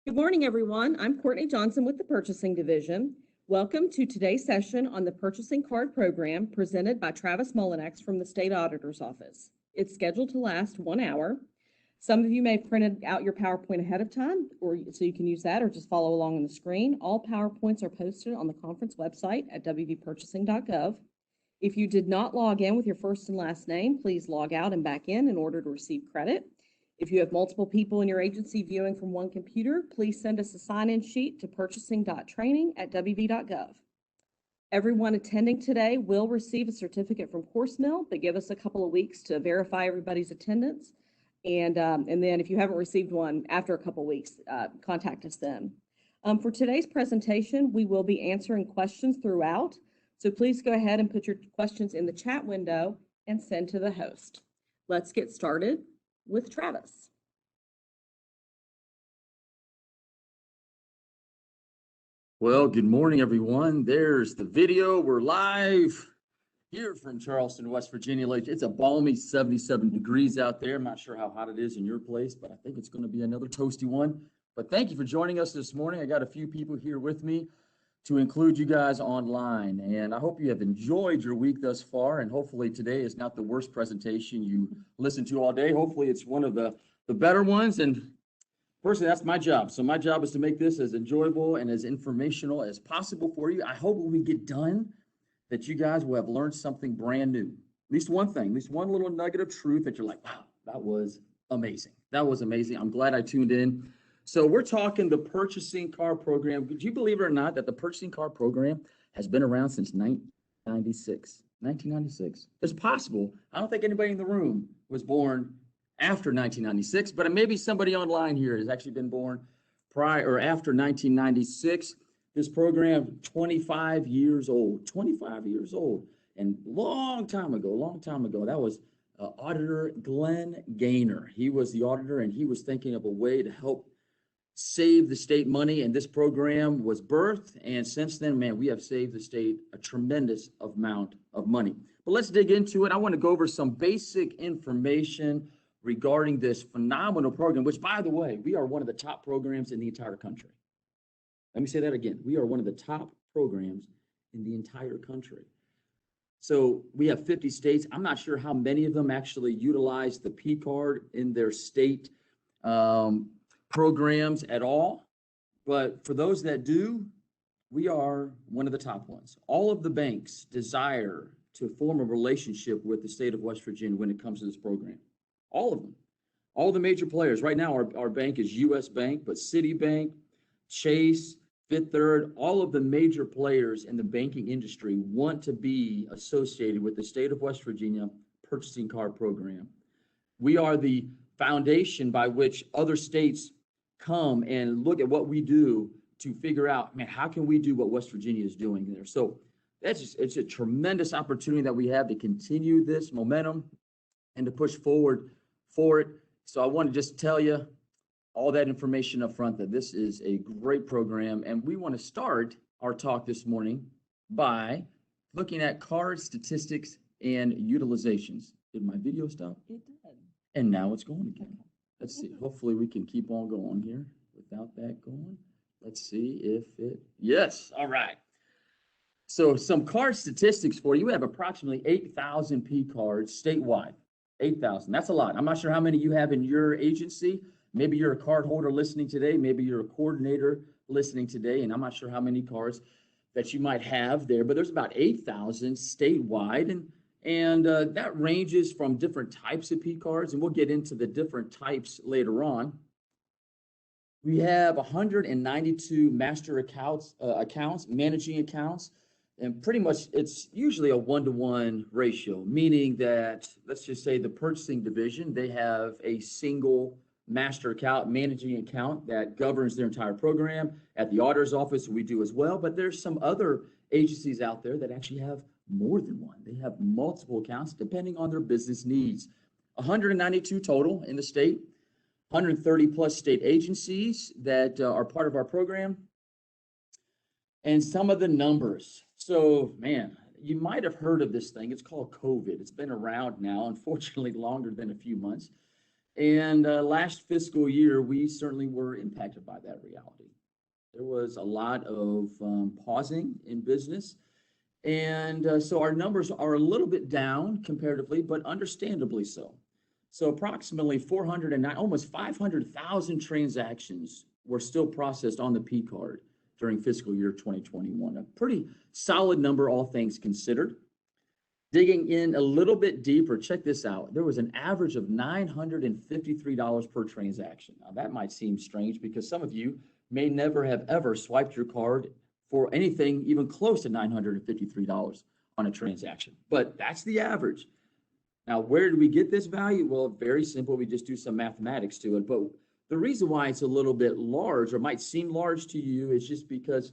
Good morning, everyone. I'm Courtney Johnson with the Purchasing Division. Welcome to today's session on the Purchasing Card Program presented by Travis Mullinex from the State Auditor's Office. It's scheduled to last 1 hour. Some of you may have printed out your PowerPoint ahead of time, so you can use that or just follow along on the screen. All PowerPoints are posted on the conference website at wvpurchasing.gov. If you did not log in with your first and last name, please log out and back in order to receive credit. If you have multiple people in your agency viewing from one computer, please send us a sign-in sheet to purchasing.training@wv.gov. Everyone attending today will receive a certificate from CourseMill, but give us a couple of weeks to verify everybody's attendance. And then if you haven't received one after a couple of weeks, contact us then. For today's presentation, we will be answering questions throughout. So please go ahead and put your questions in the chat window and send to the host. Let's get started with Travis. Well, good morning, everyone. There's the video. We're live here from Charleston, West Virginia. It's a balmy 77 degrees out there. I'm not sure how hot it is in your place, but I think it's going to be another toasty one. But thank you for joining us this morning. I got a few people here with me to include you guys online. And I hope you have enjoyed your week thus far. And hopefully today is not the worst presentation you listened to all day. Hopefully it's one of the better ones. And personally, that's my job. So my job is to make this as enjoyable and as informational as possible for you. I hope when we get done that you guys will have learned something brand new. At least one thing, at least one little nugget of truth that you're like, wow, that was amazing. That was amazing. I'm glad I tuned in. So we're talking the Purchasing Card Program. Would you believe it or not that the Purchasing Card Program has been around since 1996? 1996. It's possible. I don't think anybody in the room was born after 1996, but maybe somebody online here has actually been born prior or after 1996. This program, 25 years old, 25 years old. And long time ago, that was Auditor Glenn Gaynor. He was the auditor and he was thinking of a way to help save the state money, and this program was birthed, and since then, man, we have saved the state a tremendous amount of money. But let's dig into it. I want to go over some basic information regarding this phenomenal program, which, by the way, we are one of the top programs in the entire country. Let me say that again. We are one of the top programs in the entire country. So we have 50 states. I'm not sure how many of them actually utilize the P card in their state programs at all, but for those that do, we are one of the top ones. All of the banks desire to form a relationship with the state of West Virginia when it comes to this program. All of them, all the major players. Right now, our bank is U.S. Bank, but Citibank, Chase, Fifth Third, all of the major players in the banking industry want to be associated with the state of West Virginia Purchasing Card Program. We are the foundation by which other states come and look at what we do to figure out, man, how can we do what West Virginia is doing there? So it's a tremendous opportunity that we have to continue this momentum and to push forward for it. So I want to just tell you all that information up front that this is a great program. And we want to start our talk this morning by looking at card statistics and utilizations. Did my video stop? It did. And now it's going again. Let's see. Hopefully we can keep on going here without that going. Let's see if it, yes. All right. So some card statistics for you. We have approximately 8,000 P cards statewide. 8,000. That's a lot. I'm not sure how many you have in your agency. Maybe you're a card holder listening today. Maybe you're a coordinator listening today. And I'm not sure how many cards that you might have there, but there's about 8,000 statewide. And that ranges from different types of P cards, and we'll get into the different types later on. We have 192 master accounts, managing accounts, and pretty much it's usually a 1-to-1 ratio, meaning that, let's just say the purchasing division, they have a single master account, managing account that governs their entire program. At the auditor's office, we do as well, but there's some other agencies out there that actually have more than one. They have multiple accounts depending on their business needs. 192 total in the state, 130 plus state agencies that are part of our program. And some of the numbers. So, man, you might have heard of this thing. It's called COVID. It's been around now, unfortunately, longer than a few months. And last fiscal year, we certainly were impacted by that reality. There was a lot of pausing in business. And so our numbers are a little bit down comparatively, but understandably so. So approximately 409, almost 500,000 transactions were still processed on the P card during fiscal year 2021. A pretty solid number, all things considered. Digging in a little bit deeper, check this out. There was an average of $953 per transaction. Now that might seem strange because some of you may never have ever swiped your card for anything even close to $953 on a transaction, but that's the average. Now, where do we get this value? Well, very simple. We just do some mathematics to it. But the reason why it's a little bit large or might seem large to you is just because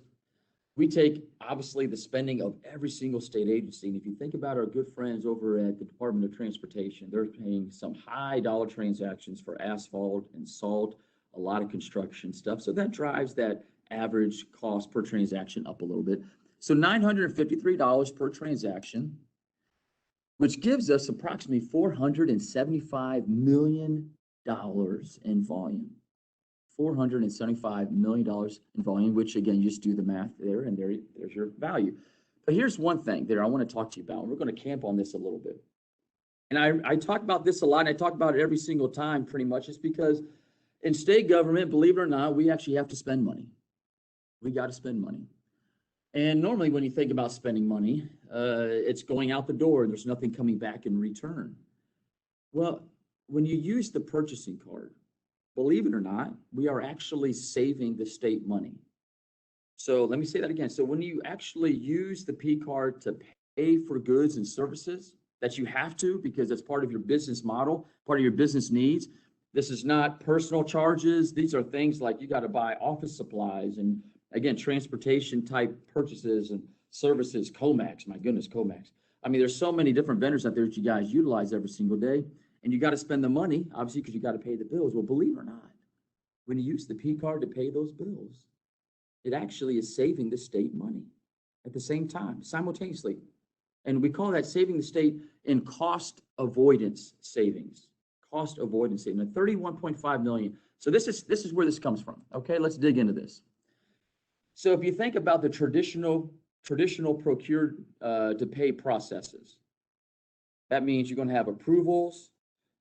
we take, obviously, the spending of every single state agency. And if you think about our good friends over at the Department of Transportation, they're paying some high dollar transactions for asphalt and salt, a lot of construction stuff. So that drives that average cost per transaction up a little bit. So $953 per transaction, which gives us approximately $475 million in volume. $475 million in volume, which again, you just do the math there, and there's your value. But here's one thing there I want to talk to you about. We're going to camp on this a little bit. And I talk about this a lot, and I talk about it every single time pretty much. It's because in state government, believe it or not, we actually have to spend money. We got to spend money. And normally when you think about spending money, it's going out the door. There's nothing coming back in return. Well, when you use the purchasing card, believe it or not, we are actually saving the state money. So let me say that again. So when you actually use the P card to pay for goods and services that you have to, because it's part of your business model, part of your business needs, this is not personal charges. These are things like you got to buy office supplies and, again, transportation type purchases and services. Comax, my goodness, Comax. I mean, there's so many different vendors out there that you guys utilize every single day, and you got to spend the money, obviously, because you got to pay the bills. Well, believe it or not, when you use the P card to pay those bills, it actually is saving the state money at the same time, simultaneously. And we call that saving the state in cost avoidance savings. Cost avoidance savings, 31.5 million. So this is where this comes from. Okay, let's dig into this. So if you think about the traditional procured to pay processes, that means you're going to have approvals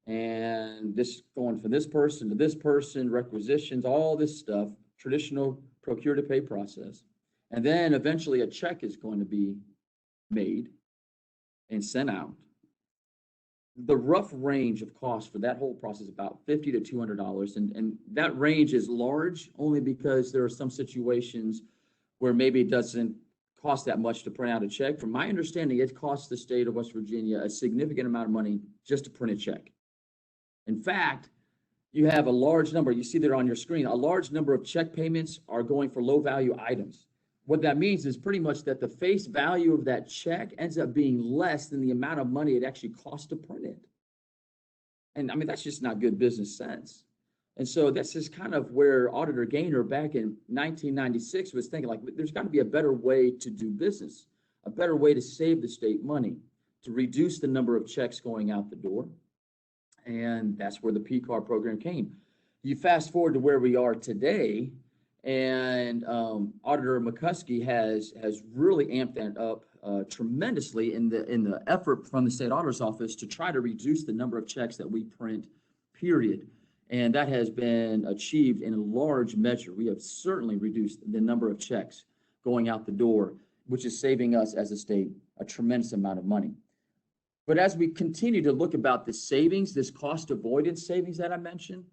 and this going from this person to this person, requisitions, all this stuff, traditional procure to pay process. And then eventually a check is going to be made and sent out. The rough range of cost for that whole process is about $50 to $200. And that range is large only because there are some situations where maybe it doesn't cost that much to print out a check. From my understanding, it costs the state of West Virginia a significant amount of money just to print a check. In fact, you have a large number, you see there on your screen, a large number of check payments are going for low value items. What that means is pretty much that the face value of that check ends up being less than the amount of money it actually costs to print it. And I mean, that's just not good business sense. And so this is kind of where Auditor Gaynor back in 1996 was thinking, like, there's got to be a better way to do business, a better way to save the state money, to reduce the number of checks going out the door. And that's where the P card program came. You fast forward to where we are today, and Auditor McCuskey has really amped that up tremendously in the effort from the state auditor's office to try to reduce the number of checks that we print, period. And that has been achieved in a large measure. We have certainly reduced the number of checks going out the door, which is saving us as a state a tremendous amount of money. But as we continue to look about the savings, this cost avoidance savings that I mentioned,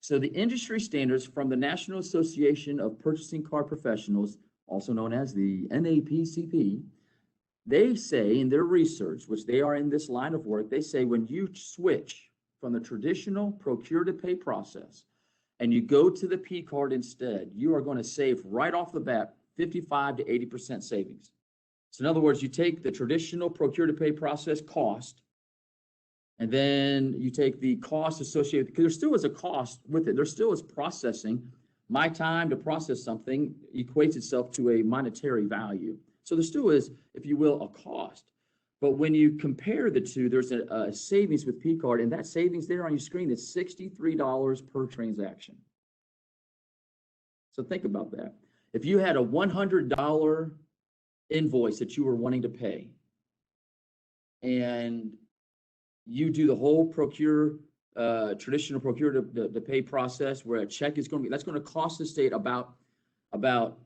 so the industry standards from the National Association of Purchasing Card Professionals, also known as the NAPCP, they say in their research, which they are in this line of work, they say when you switch from the traditional procure to pay process and you go to the P card instead, you are going to save right off the bat 55 to 80% savings. So in other words, you take the traditional procure to pay process cost, and then you take the cost associated, because there still is a cost with it. There still is processing. My time to process something equates itself to a monetary value. So there still is, if you will, a cost. But when you compare the two, there's a savings with P card, and that savings there on your screen is $63 per transaction. So think about that. If you had a $100 invoice that you were wanting to pay, and you do the whole traditional procure to pay process where a check is going to be, that's going to cost the state about $100+.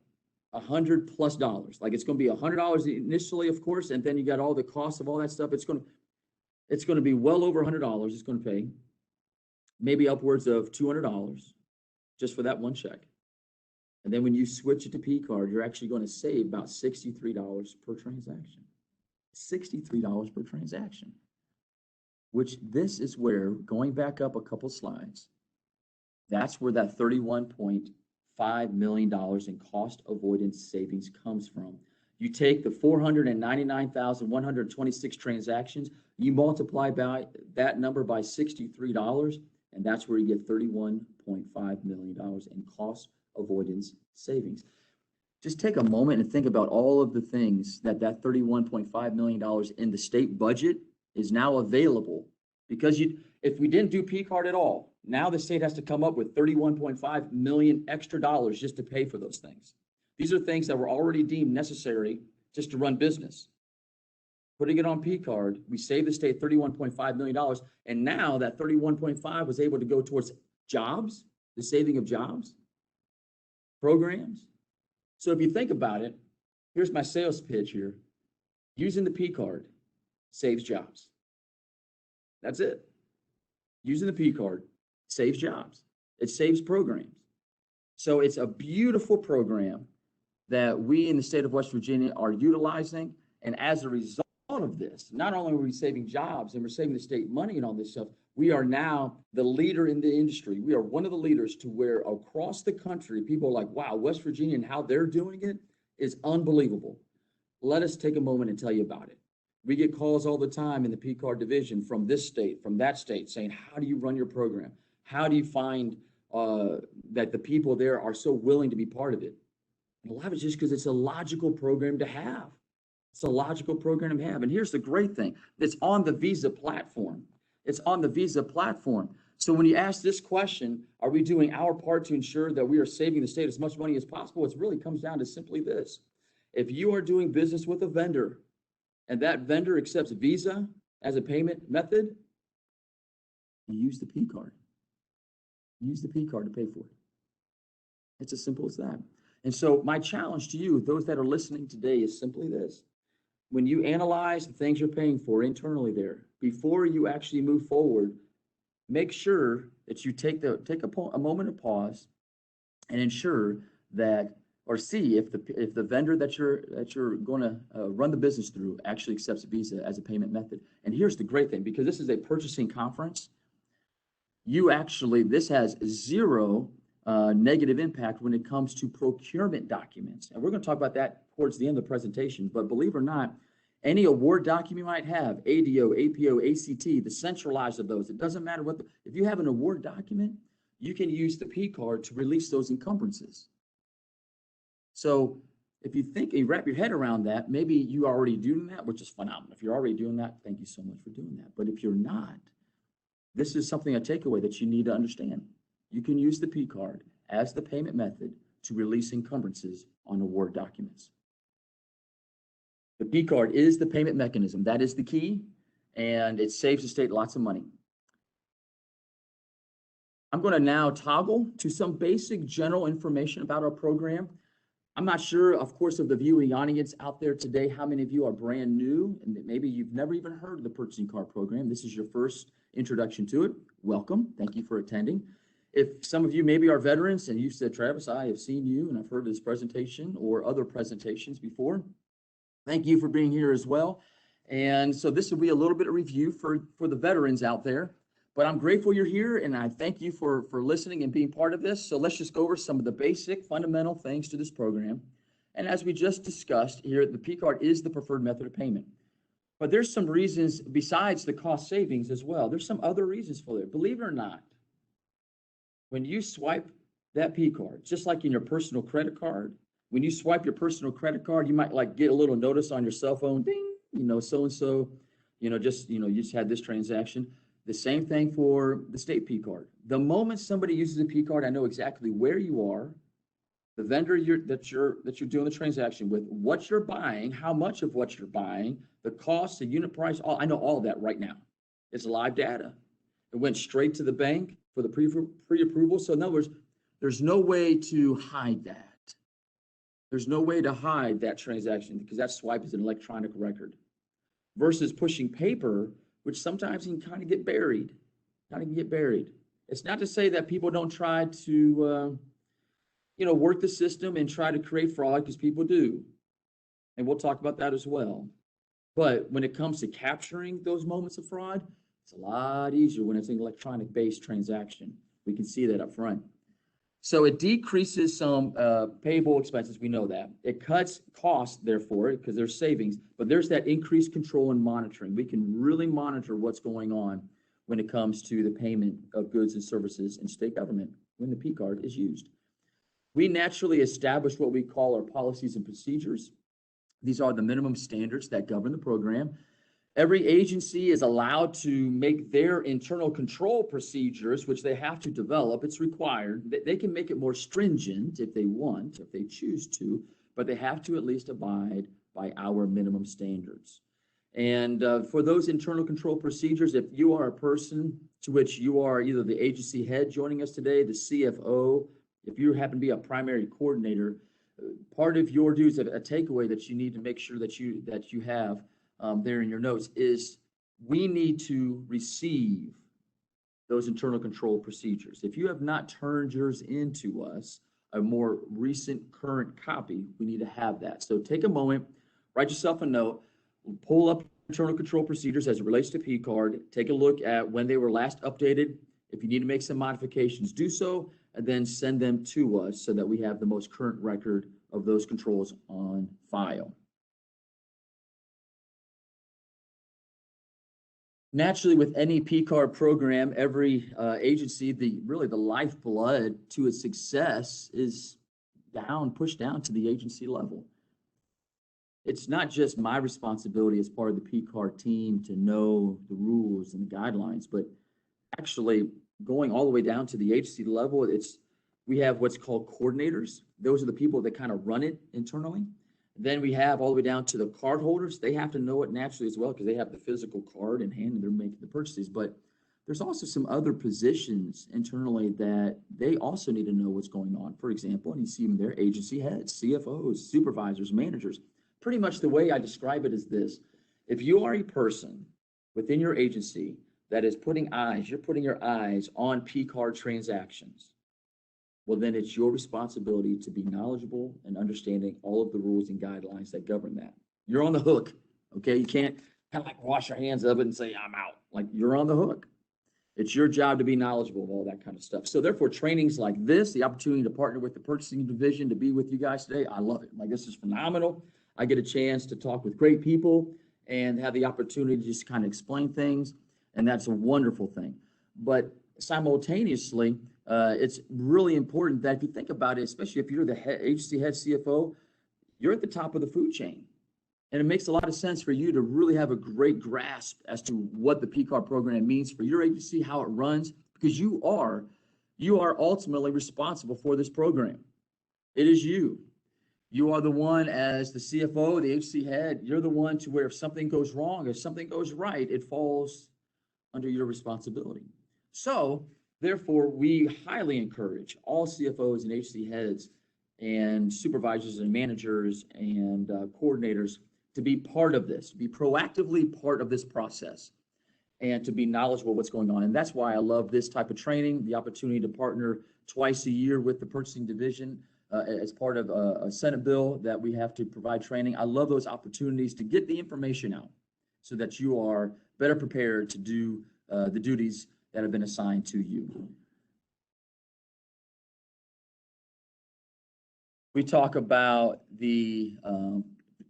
Like it's going to be $100 initially, of course, and then you got all the costs of all that stuff. It's going to be well over $100. It's going to pay maybe upwards of $200 just for that one check. And then when you switch it to P card, you're actually going to save about $63 per transaction. $63 per transaction. Which this is where, going back up a couple slides, that's where that $31.5 million in cost avoidance savings comes from. You take the 499,126 transactions, you multiply by that number by $63, and that's where you get $31.5 million in cost avoidance savings. Just take a moment and think about all of the things that $31.5 million in the state budget is now available, because if we didn't do P card at all, now the state has to come up with $31.5 million extra dollars just to pay for those things. These are things that were already deemed necessary just to run business. Putting it on P card, we saved the state $31.5 million, and now that 31.5 was able to go towards jobs, the saving of jobs, programs. So if you think about it, here's my sales pitch here. Using the P card saves jobs. That's it. Using the P card saves jobs. It saves programs. So it's a beautiful program that we in the state of West Virginia are utilizing. And as a result of this, not only are we saving jobs and we're saving the state money and all this stuff, we are now the leader in the industry. We are one of the leaders to where across the country, people are like, wow, West Virginia and how they're doing it is unbelievable. Let us take a moment and tell you about it. We get calls all the time in the P card division from this state, from that state, saying, how do you run your program? How do you find that the people there are so willing to be part of it? And a lot of it's just because it's a logical program to have. It's a logical program to have. And here's the great thing. It's on the Visa platform. It's on the Visa platform. So when you ask this question, are we doing our part to ensure that we are saving the state as much money as possible? It really comes down to simply this. If you are doing business with a vendor and that vendor accepts Visa as a payment method, you use the P card. Use the P card to pay for it. It's as simple as that. And so my challenge to you, those that are listening today, is simply this. When you analyze the things you're paying for internally there, before you actually move forward, make sure that you take a moment of pause and ensure that, or see if the vendor that you're going to run the business through actually accepts Visa as a payment method. And here's the great thing, because this is a purchasing conference, this has zero negative impact when it comes to procurement documents. And we're going to talk about that towards the end of the presentation. But believe it or not, any award document you might have, ADO, APO, ACT, the centralized of those, it doesn't matter if you have an award document, you can use the P card to release those encumbrances. So if you think, you wrap your head around that, maybe you are already doing that, which is phenomenal. If you're already doing that, thank you so much for doing that. But if you're not, this is something, a takeaway that you need to understand. You can use the P card as the payment method to release encumbrances on award documents. The P card is the payment mechanism. That is the key, and it saves the state lots of money. I'm going to now toggle to some basic general information about our program. I'm not sure, of course, of the viewing audience out there today, how many of you are brand new and maybe you've never even heard of the purchasing card program. This is your first introduction to it. Welcome. Thank you for attending. If some of you maybe are veterans and you said, Travis, I have seen you and I've heard this presentation or other presentations before, thank you for being here as well. And so this will be a little bit of review for the veterans out there. But I'm grateful you're here, and I thank you for listening and being part of this. So let's just go over some of the basic fundamental things to this program. And as we just discussed here, the P card is the preferred method of payment. But there's some reasons besides the cost savings as well. There's some other reasons for it. Believe it or not, when you swipe that P card, just like in your personal credit card, when you swipe your personal credit card, you might like get a little notice on your cell phone, ding, so-and-so, you just had this transaction. The same thing for the state P card. The moment somebody uses a P card, I know exactly where you are, the vendor that you're doing the transaction with, what you're buying, how much of what you're buying, the cost, the unit price, I know all of that right now. It's live data. It went straight to the bank for the pre-approval. So in other words, there's no way to hide that. There's no way to hide that transaction because that swipe is an electronic record versus pushing paper, which sometimes can kind of get buried. It's not to say that people don't try to, work the system and try to create fraud, because people do. And we'll talk about that as well. But when it comes to capturing those moments of fraud, it's a lot easier when it's an electronic-based transaction. We can see that up front. So it decreases some payable expenses. We know that. It cuts costs, therefore, because there's savings. But there's that increased control and monitoring. We can really monitor what's going on when it comes to the payment of goods and services in state government when the P card is used. We naturally establish what we call our policies and procedures. These are the minimum standards that govern the program. Every agency is allowed to make their internal control procedures, which they have to develop. It's required. They can make it more stringent if they want, if they choose to, but they have to at least abide by our minimum standards. And for those internal control procedures, if you are a person to which you are either the agency head joining us today, the CFO, if you happen to be a primary coordinator, part of your duties, a takeaway that you need to make sure that you have there in your notes is we need to receive those internal control procedures. If you have not turned yours into us, a more recent current copy, we need to have that. So take a moment, write yourself a note, pull up internal control procedures as it relates to P card, take a look at when they were last updated. If you need to make some modifications, do so, and then send them to us so that we have the most current record of those controls on file. Naturally, with any P card program, every agency, really the lifeblood to its success is pushed down to the agency level. It's not just my responsibility as part of the P card team to know the rules and the guidelines, but actually going all the way down to the agency level, we have what's called coordinators. Those are the people that kind of run it internally. Then we have all the way down to the card holders. They have to know it naturally as well because they have the physical card in hand and they're making the purchases. But there's also some other positions internally that they also need to know what's going on. For example, and you see them there, agency heads, CFOs, supervisors, managers. Pretty much the way I describe it is this. If you are a person within your agency that is you're putting your eyes on P card transactions, well, then it's your responsibility to be knowledgeable and understanding all of the rules and guidelines that govern that. You're on the hook, okay? You can't kind of like wash your hands of it and say, I'm out. Like, you're on the hook. It's your job to be knowledgeable of all that kind of stuff. So therefore, trainings like this, the opportunity to partner with the purchasing division to be with you guys today, I love it. Like, this is phenomenal. I get a chance to talk with great people and have the opportunity to just kind of explain things, and that's a wonderful thing. But simultaneously, it's really important that if you think about it, especially if you're the agency head CFO, you're at the top of the food chain. And it makes a lot of sense for you to really have a great grasp as to what the P card program means for your agency, how it runs, because you are ultimately responsible for this program. It is you. You are the one as the CFO, the agency head, you're the one to where if something goes wrong, if something goes right, it falls under your responsibility. So therefore, we highly encourage all CFOs and agency heads and supervisors and managers and coordinators to be part of this, to be proactively part of this process and to be knowledgeable of what's going on. And that's why I love this type of training, the opportunity to partner twice a year with the purchasing division as part of a Senate bill that we have to provide training. I love those opportunities to get the information out so that you are better prepared to do the duties that have been assigned to you. We talk about the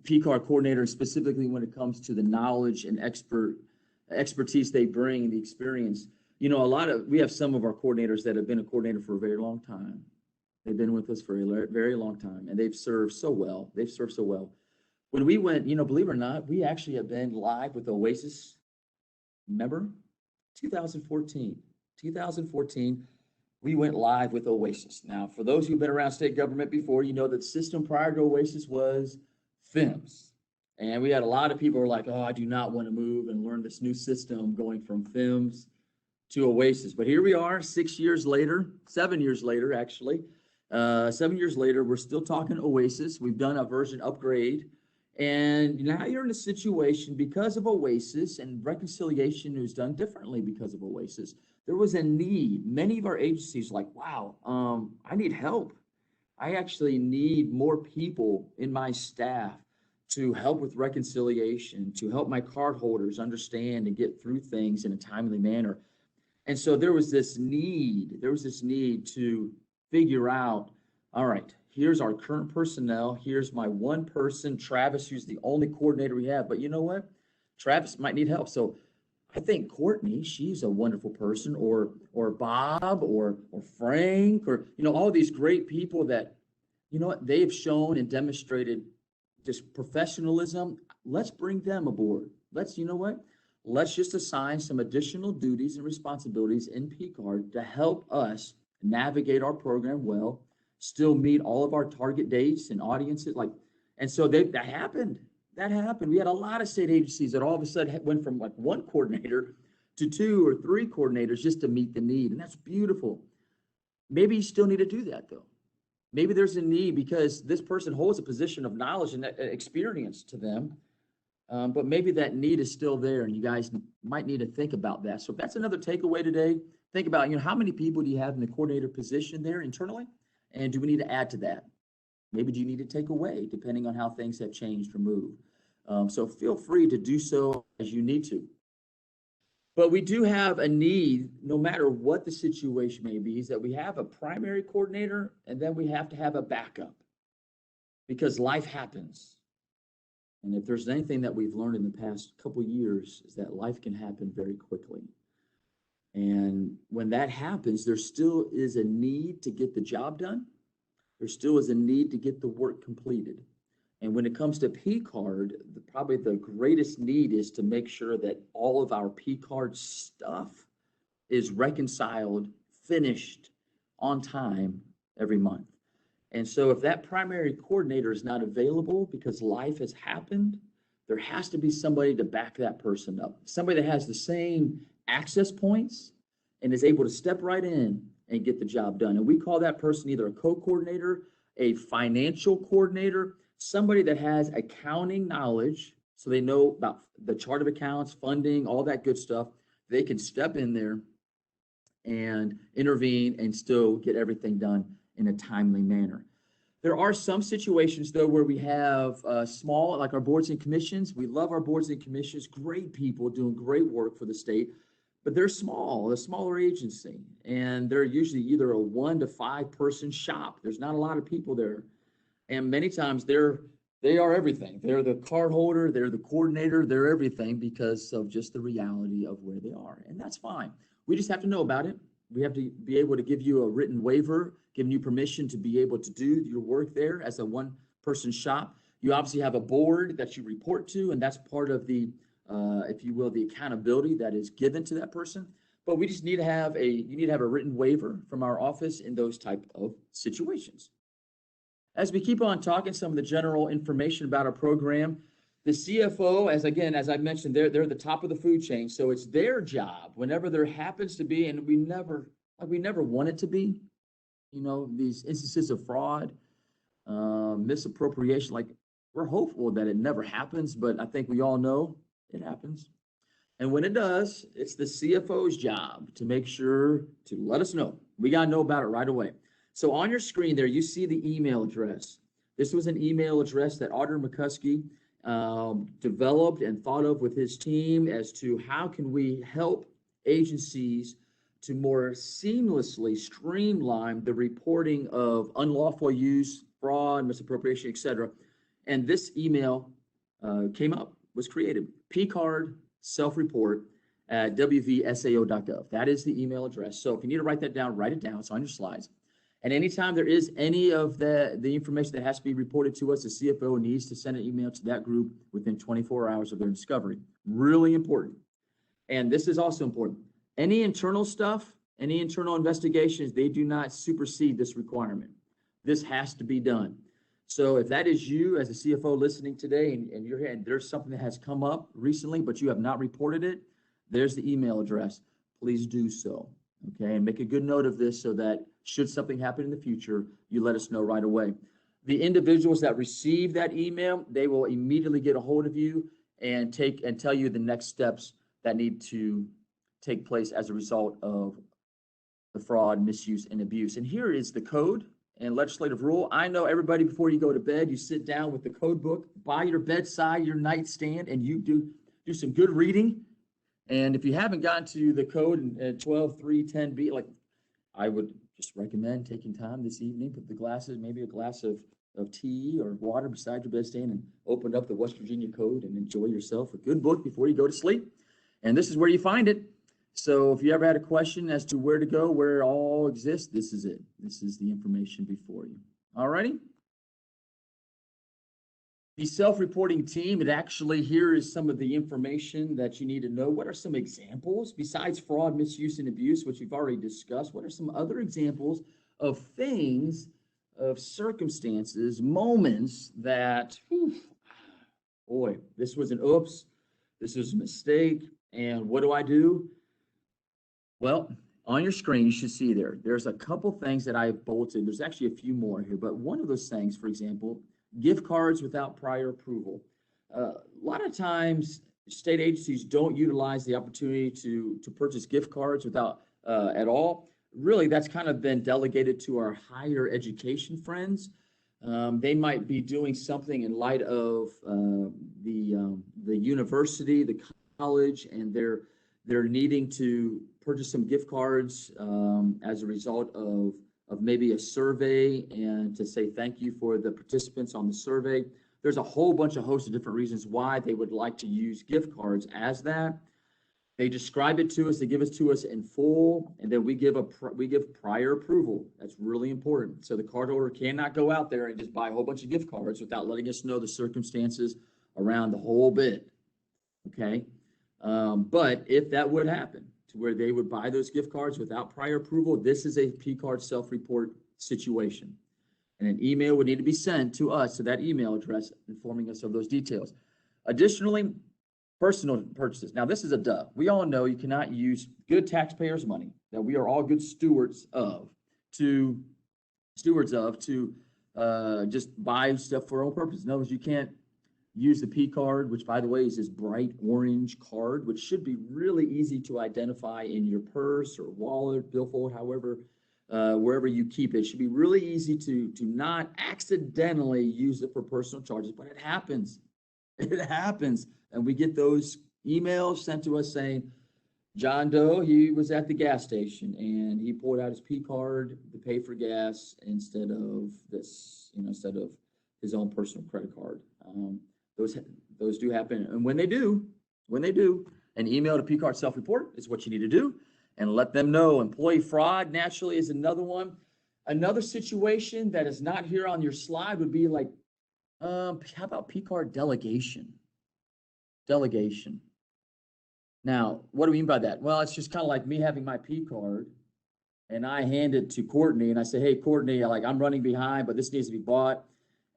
P card coordinator specifically when it comes to the knowledge and expertise they bring, the experience. You know, we have some of our coordinators that have been a coordinator for a very long time. They've been with us for a very long time, and they've served so well. When we went, believe it or not, we actually have been live with Oasis. Remember? 2014. 2014, we went live with Oasis. Now, for those who've been around state government before, you know that the system prior to Oasis was FIMS. And we had a lot of people who were like, oh, I do not want to move and learn this new system going from FIMS to Oasis. But here we are 6 years later, 7 years later, actually. 7 years later, we're still talking Oasis. We've done a version upgrade. And now you're in a situation because of Oasis, and reconciliation was done differently because of Oasis. There was a need. Many of our agencies like, wow, I need help. I actually need more people in my staff to help with reconciliation, to help my cardholders understand and get through things in a timely manner. And so there was this need to figure out, all right, here's our current personnel. Here's my one person, Travis, who's the only coordinator we have. But you know what? Travis might need help. So I think Courtney, she's a wonderful person, or Bob, or Frank, or, all these great people that, what, they've shown and demonstrated just professionalism. Let's bring them aboard. Let's just assign some additional duties and responsibilities in PCARD to help us navigate our program well, still meet all of our target dates and audiences. And so that happened. We had a lot of state agencies that all of a sudden went from like one coordinator to 2 or 3 coordinators just to meet the need. And that's beautiful. Maybe you still need to do that though. Maybe there's a need because this person holds a position of knowledge and experience to them. But maybe that need is still there, and you guys might need to think about that. So that's another takeaway today. Think about, how many people do you have in the coordinator position there internally? And do we need to add to that? Maybe do you need to take away, depending on how things have changed or moved? So feel free to do so as you need to. But we do have a need, no matter what the situation may be, is that we have a primary coordinator, and then we have to have a backup because life happens. And if there's anything that we've learned in the past couple of years, is that life can happen very quickly. And when that happens, there still is a need to get the job done. There still is a need to get the work completed. And when it comes to PCARD, probably the greatest need is to make sure that all of our PCARD stuff is reconciled, finished on time every month. And so if that primary coordinator is not available because life has happened, there has to be somebody to back that person up. Somebody that has the same access points and is able to step right in and get the job done. And we call that person either a co-coordinator, a financial coordinator, somebody that has accounting knowledge, so they know about the chart of accounts, funding, all that good stuff. They can step in there and intervene and still get everything done in a timely manner. There are some situations though where we have small, like our boards and commissions. We love our boards and commissions, great people doing great work for the state, but they're small, a smaller agency, and they're usually either a 1 to 5 person shop. There's not a lot of people there. And many times they are everything. They're the card holder, they're the coordinator, they're everything because of just the reality of where they are. And that's fine. We just have to know about it. We have to be able to give you a written waiver, giving you permission to be able to do your work there as a 1 person shop. You obviously have a board that you report to, and that's part of the, if you will, the accountability that is given to that person. But we just need to have you need to have a written waiver from our office in those type of situations. As we keep on talking some of the general information about our program, the CFO, as I mentioned, they're the top of the food chain. So it's their job whenever there happens to be, and we never want it to be, these instances of fraud, misappropriation, we're hopeful that it never happens, but I think we all know it happens. And when it does, it's the CFO's job to make sure to let us know. We got to know about it right away. So on your screen there, you see the email address. This was an email address that Auditor McCuskey developed and thought of with his team as to how can we help agencies to more seamlessly streamline the reporting of unlawful use, fraud, misappropriation, etc. And this email was created, PCARD self-report at wvSAO.gov. That is the email address. So if you need to write that down, write it down. It's on your slides. And anytime there is any of the information that has to be reported to us, the CFO needs to send an email to that group within 24 hours of their discovery. Really important. And this is also important. Any internal stuff, any internal investigations, they do not supersede this requirement. This has to be done. So if that is you as a CFO listening today and you're here and there's something that has come up recently, but you have not reported it, there's the email address. Please do so. Okay, and make a good note of this so that should something happen in the future, you let us know right away. The individuals that receive that email, they will immediately get a hold of you and tell you the next steps that need to take place as a result of the fraud, misuse, and abuse. And here is the code and legislative rule. I know everybody, before you go to bed, you sit down with the code book by your bedside, your nightstand, and you do some good reading. And if you haven't gotten to the code in 12.3.10b, like, I would just recommend taking time this evening, put the glasses, maybe a glass of tea or water beside your bedstand, and open up the West Virginia Code and enjoy yourself a good book before you go to sleep. And this is where you find it. So if you ever had a question as to where to go, where it all exists, this is it. This is the information before you. All righty. The self-reporting team, it actually, here is some of the information that you need to know. What are some examples besides fraud, misuse, and abuse, which we've already discussed? What are some other examples of things, of circumstances, moments that, boy, this was an oops, this was a mistake, and what do? Well, on your screen, you should see there's a couple things that I have bolted. There's actually a few more here, but one of those things, for example, gift cards without prior approval. A lot of times, state agencies don't utilize the opportunity to purchase gift cards without at all. Really, that's kind of been delegated to our higher education friends. They might be doing something in light of the university, the college, and they're needing to purchase some gift cards as a result of maybe a survey and to say thank you for the participants on the survey. There's a whole bunch of host of different reasons why they would like to use gift cards as that. They describe it to us, they give it to us in full, and then we give prior approval. That's really important. So the card holder cannot go out there and just buy a whole bunch of gift cards without letting us know the circumstances around the whole bit. Okay. But if that would happen to where they would buy those gift cards without prior approval, this is a P-card self-report situation. And an email would need to be sent to us to that email address informing us of those details. Additionally, personal purchases. Now, this is a duh. We all know you cannot use good taxpayers' money that we are all good stewards of to just buy stuff for our own purposes. In other words, you can't use the P card, which, by the way, is this bright orange card, which should be really easy to identify in your purse or wallet, billfold, however, wherever you keep it. It should be really easy to not accidentally use it for personal charges, but it happens. It happens. And we get those emails sent to us saying, John Doe, he was at the gas station and he pulled out his P card to pay for gas instead of instead of his own personal credit card. Those do happen. And when they do, an email to P-card self-report is what you need to do, and let them know. Employee fraud naturally is another one. Another situation that is not here on your slide would be like, how about P-card delegation? Delegation. Now, what do we mean by that? Well, it's just kind of like me having my P-card and I hand it to Courtney and I say, hey, Courtney, I'm running behind, but this needs to be bought.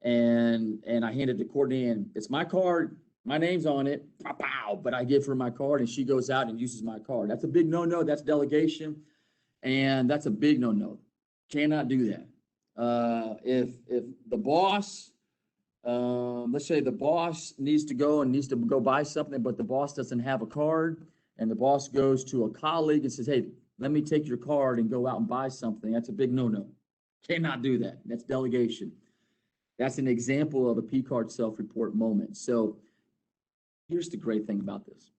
And I hand it to Courtney and it's my card, my name's on it, pow, but I give her my card and she goes out and uses my card. That's a big no-no, that's delegation. And that's a big no-no. Cannot do that. If the boss, let's say the boss needs to go buy something, but the boss doesn't have a card and the boss goes to a colleague and says, hey, let me take your card and go out and buy something. That's a big no-no. Cannot do that. That's delegation. That's an example of a P-card self-report moment. So here's the great thing about this.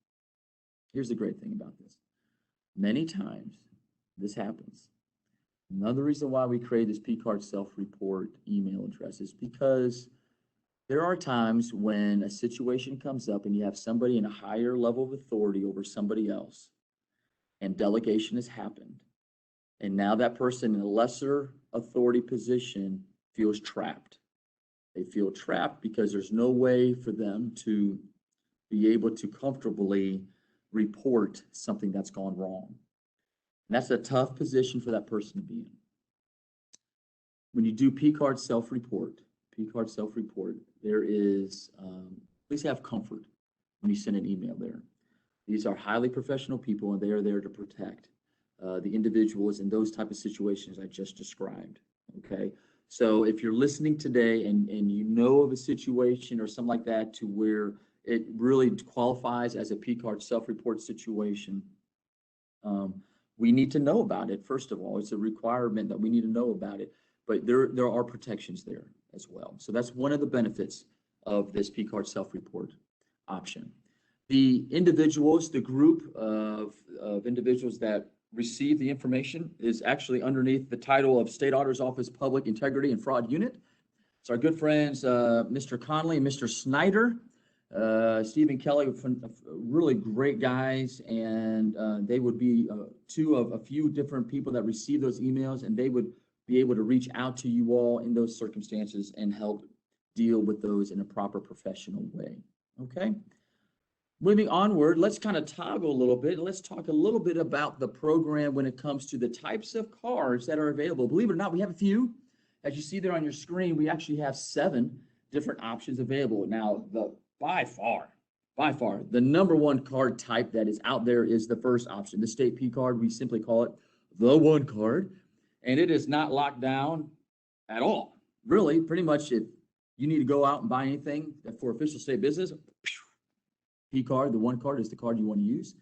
Many times this happens. Another reason why we create this P-card self-report email address is because there are times when a situation comes up and you have somebody in a higher level of authority over somebody else and delegation has happened. And now that person in a lesser authority position feels trapped. They feel trapped because there's no way for them to be able to comfortably report something that's gone wrong. And that's a tough position for that person to be in. When you do P-card self-report, there is, please have comfort when you send an email there. These are highly professional people, and they are there to protect the individuals in those type of situations I just described, okay? So if you're listening today and you know of a situation or something like that to where it really qualifies as a P-card self-report situation, we need to know about it. First of all, it's a requirement that we need to know about it, but there are protections there as well. So that's one of the benefits of this P-card self-report option. The individuals, the group of individuals that receive the information is actually underneath the title of State Auditor's Office Public Integrity and Fraud Unit. It's our good friends, Mr. Conley and Mr. Snyder. Steve and Kelly, really great guys, and they would be two of a few different people that receive those emails, and they would be able to reach out to you all in those circumstances and help deal with those in a proper professional way. Okay? Moving onward, let's kind of toggle a little bit. Let's talk a little bit about the program when it comes to the types of cards that are available. Believe it or not, we have a few. As you see there on your screen, we actually have 7 different options available. Now, by far, the number one card type that is out there is the first option, the state P card. We simply call it the one card, and it is not locked down at all. Really, pretty much if you need to go out and buy anything for official state business, P card, the one card is the card you want to use.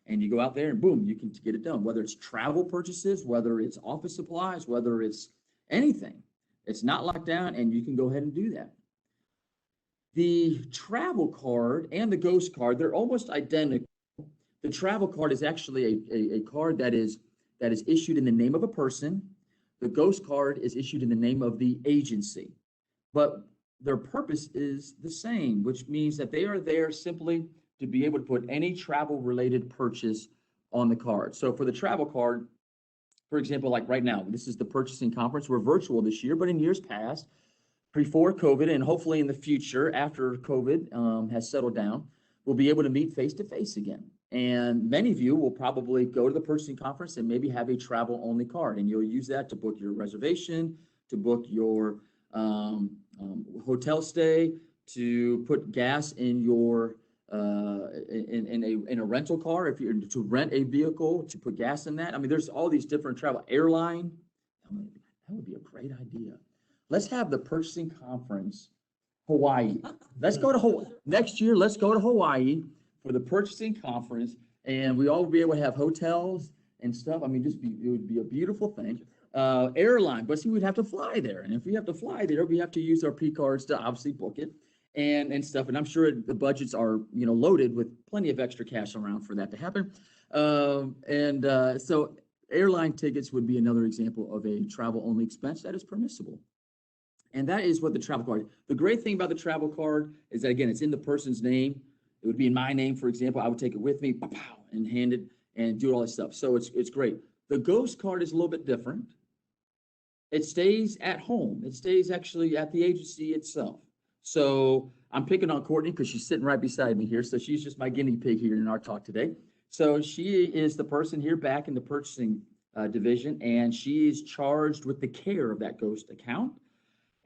And you go out there and boom, you can get it done. Whether it's travel purchases, whether it's office supplies, whether it's anything, it's not locked down and you can go ahead and do that. The travel card and the ghost card, they're almost identical. The travel card is actually a card that is issued in the name of a person. The ghost card is issued in the name of the agency. But their purpose is the same, which means that they are there simply to be able to put any travel-related purchase on the card. So for the travel card, for example, like right now, this is the purchasing conference. We're virtual this year, but in years past, before COVID, and hopefully in the future, after COVID has settled down, we'll be able to meet face-to-face again. And many of you will probably go to the purchasing conference and maybe have a travel-only card, and you'll use that to book your reservation, to book your hotel stay, to put gas in your in a rental car, if you're to rent a vehicle, to put gas in that. I mean, there's all these different travel. Airline, that would be a great idea. Let's have the purchasing conference, Hawaii. Let's go to Hawaii next year. Let's go to Hawaii for the purchasing conference, and we all will be able to have hotels and stuff. I mean, it would be a beautiful thing. Airline, but see, we'd have to fly there, and if we have to fly there, we have to use our P cards to obviously book it and stuff. And I'm sure the budgets are loaded with plenty of extra cash around for that to happen. So airline tickets would be another example of a travel only expense that is permissible. And that is what the travel card. The great thing about the travel card is that, again, it's in the person's name. It would be in my name, for example. I would take it with me, and hand it and do all this stuff. So it's great. The ghost card is a little bit different. It stays at home. It stays actually at the agency itself. So I'm picking on Courtney because she's sitting right beside me here. So she's just my guinea pig here in our talk today. So she is the person here back in the purchasing division, and she is charged with the care of that ghost account.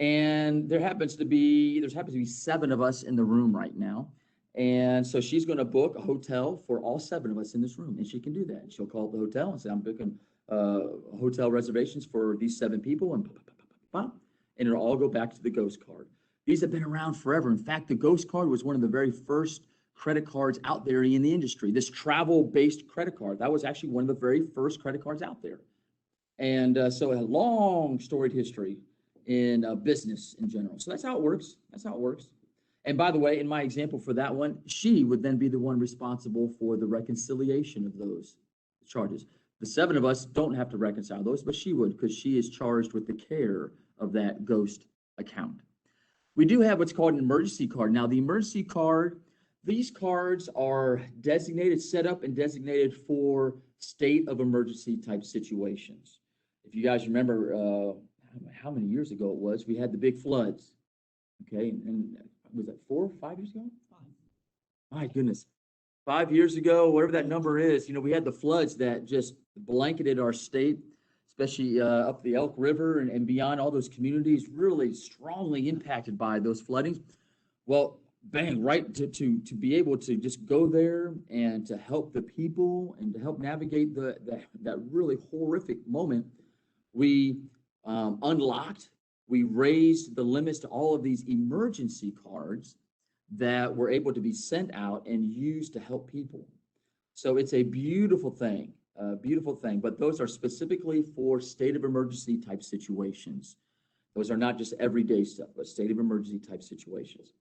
And there happens to be 7 of us in the room right now. And so she's going to book a hotel for all 7 of us in this room, and she can do that. She'll call the hotel and say, I'm booking hotel reservations for these 7 people, and it'll all go back to the ghost card. These have been around forever. In fact, the ghost card was one of the very first credit cards out there in the industry. This travel-based credit card, that was actually one of the very first credit cards out there. And so a long storied history in business in general. So that's how it works. That's how it works. And by the way, in my example for that one, she would then be the one responsible for the reconciliation of those charges. The 7 of us don't have to reconcile those, but she would, because she is charged with the care of that ghost account. We do have what's called an emergency card. Now, the emergency card, these cards are designated, set up and designated for state of emergency type situations. If you guys remember how many years ago it was, we had the big floods. Okay, and was that 4 or 5 years ago? My goodness, 5 years ago, whatever that number is, we had the floods that just blanketed our state, especially up the Elk River and beyond, all those communities really strongly impacted by those floodings. Well, bang, right, to be able to just go there and to help the people and to help navigate that really horrific moment, we unlocked, we raised the limits to all of these emergency cards that were able to be sent out and used to help people. So it's a beautiful thing, but those are specifically for state of emergency type situations. Those are not just everyday stuff, but state of emergency type situations.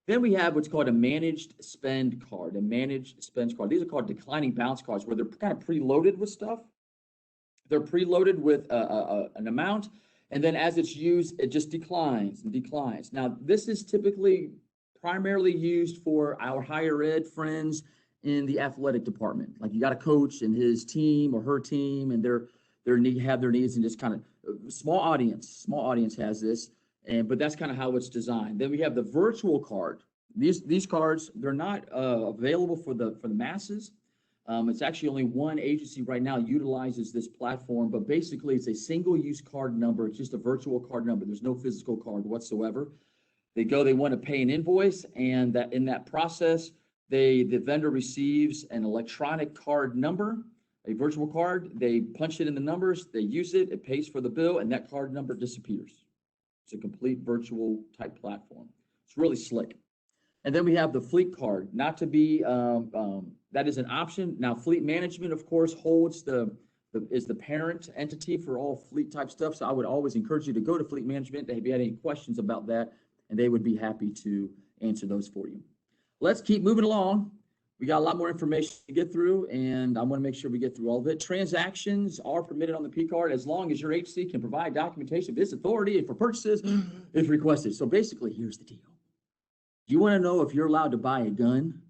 Then we have what's called a managed spend card, These are called declining balance cards, where they're kind of preloaded with stuff. They're preloaded with an amount, and then as it's used, it just declines and declines. Now, this is typically primarily used for our higher ed friends in the athletic department. Like, you got a coach and his team or her team, and have their needs, and just kind of small audience has this, but that's kind of how it's designed. Then we have the virtual card. These cards, they're not available for the masses. It's actually only one agency right now utilizes this platform, but basically it's a single-use card number. It's just a virtual card number. There's no physical card whatsoever. They want to pay an invoice, and that in that process, the vendor receives an electronic card number, a virtual card. They punch it in the numbers, they use it, it pays for the bill, and that card number disappears. It's a complete virtual type platform. It's really slick. And then we have the fleet card, not to be, that is an option. Now, fleet management, of course, holds is the parent entity for all fleet type stuff. So I would always encourage you to go to fleet management if you had any questions about that, and they would be happy to answer those for you. Let's keep moving along. We got a lot more information to get through, and I want to make sure we get through all of it. Transactions are permitted on the P card as long as your HC can provide documentation of its authority and for purchases if requested. So basically, here's the deal. You want to know if you're allowed to buy a gun?